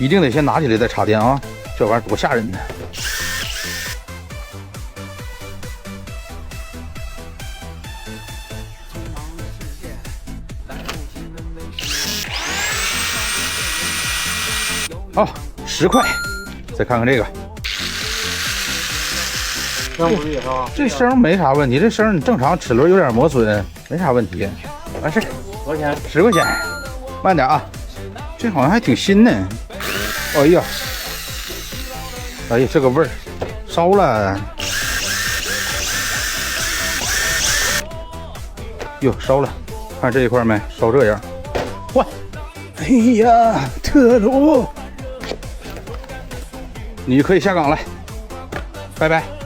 一定得先拿起来再插电啊！这玩意儿多吓人呢！好，10块。再看看这个，这声没啥问题，这声你正常齿轮有点磨损，没啥问题，完事儿。多少钱？10块钱，慢点啊！这好像还挺新呢。哎呀，哎呀，这个味儿，烧了。哟，烧了，看这一块没？烧这样，换。哎呀，特鲁，你可以下岗了，拜拜。